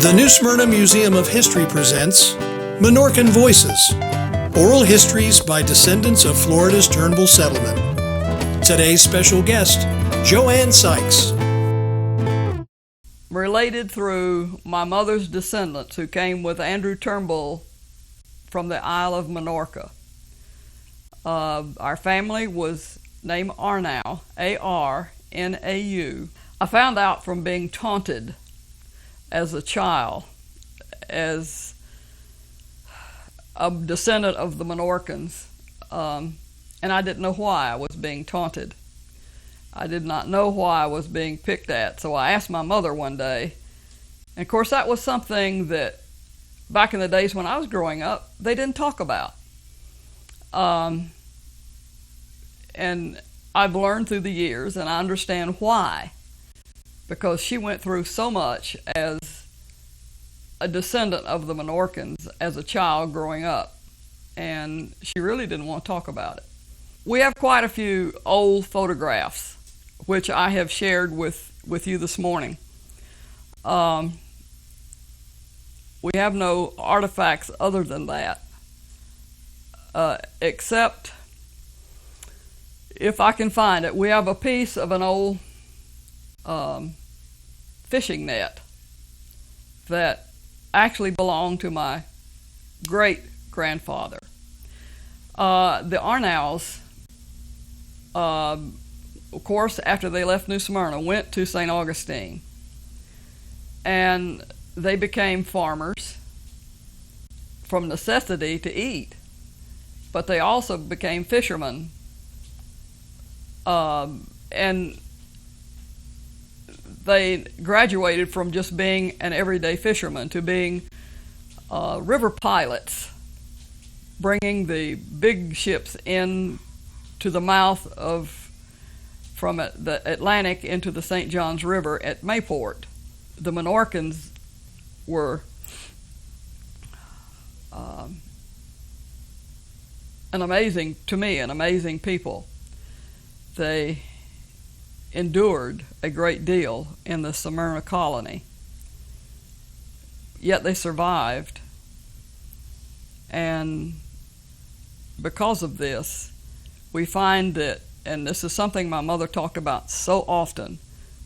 The New Smyrna Museum of History presents Minorcan Voices, oral histories by descendants of Florida's Turnbull settlement. Today's special guest, Jo Anne Sikes. Related through my mother's descendants who came with Andrew Turnbull from the Isle of Minorca. Our family was named Arnau, A-R-N-A-U. I found out from being taunted as a child, as a descendant of the Minorcans, and I didn't know why I was being taunted. I did not know why I was being picked at, so I asked my mother one day, and of course that was something that back in the days when I was growing up, they didn't talk about. And I've learned through the years, and I understand why. Because she went through so much as a descendant of the Minorcans as a child growing up, and she really didn't want to talk about it. We have quite a few old photographs, which I have shared with you this morning. We have no artifacts other than that, except if I can find it. We have a piece of an old fishing net that actually belonged to my great-grandfather. The Arnaus, of course, after they left New Smyrna, went to St. Augustine, and they became farmers from necessity to eat, but they also became fishermen, and they graduated from just being an everyday fisherman to being river pilots, bringing the big ships in to the mouth from the Atlantic into the St. Johns River at Mayport. The Minorcans were an amazing people. They endured a great deal in the Smyrna colony, yet they survived, and because of this, we find that, and this is something my mother talked about so often,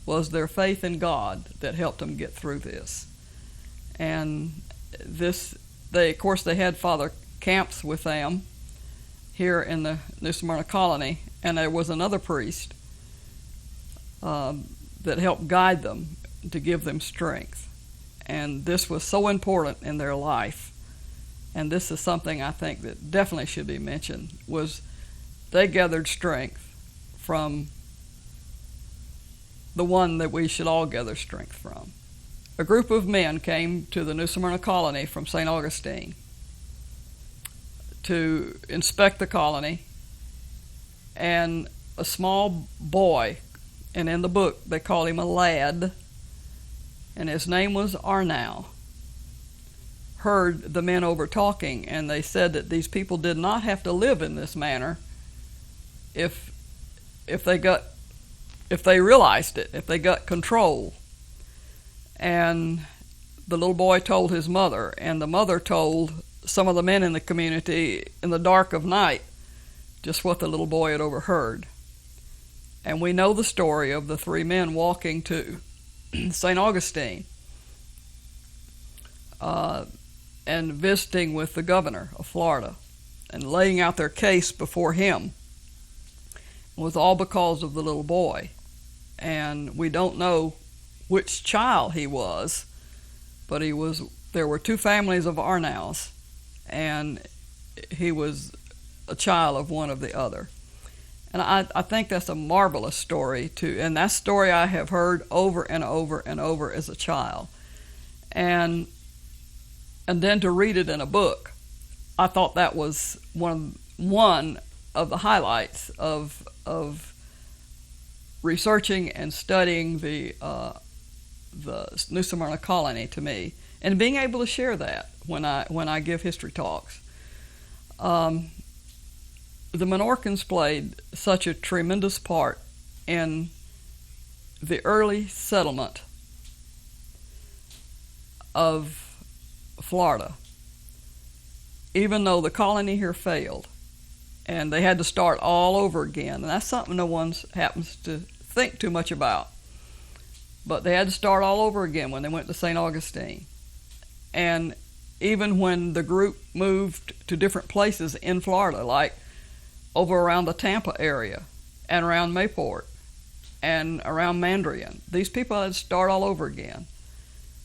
was their faith in God that helped them get through this. And of course, they had Father Camps with them here in the New Smyrna colony, and there was another priest that helped guide them to give them strength. And this was so important in their life. And this is something I think that definitely should be mentioned, was they gathered strength from the one that we should all gather strength from. A group of men came to the New Smyrna colony from St. Augustine to inspect the colony, and a small boy, and in the book they call him a lad, and his name was Arnau, heard the men over talking, and they said that these people did not have to live in this manner if they realized it, if they got control. And the little boy told his mother, and the mother told some of the men in the community in the dark of night just what the little boy had overheard. And we know the story of the three men walking to St. Augustine and visiting with the governor of Florida and laying out their case before him. It was all because of the little boy. And we don't know which child he was, but there were two families of Arnaus, and he was a child of one of the other. And I think that's a marvelous story too, and that story I have heard over and over and over as a child. And then to read it in a book, I thought that was one of the highlights of researching and studying the New Smyrna colony to me, and being able to share that when I give history talks. The Minorcans played such a tremendous part in the early settlement of Florida, even though the colony here failed and they had to start all over again. And that's something no one happens to think too much about. But they had to start all over again when they went to St. Augustine. And even when the group moved to different places in Florida, like over around the Tampa area and around Mayport and around Mandarin, these people had to start all over again.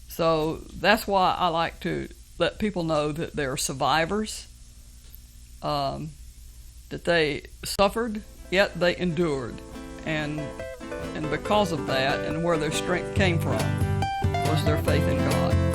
So that's why I like to let people know that they're survivors, that they suffered, yet they endured. And because of that, and where their strength came from, was their faith in God.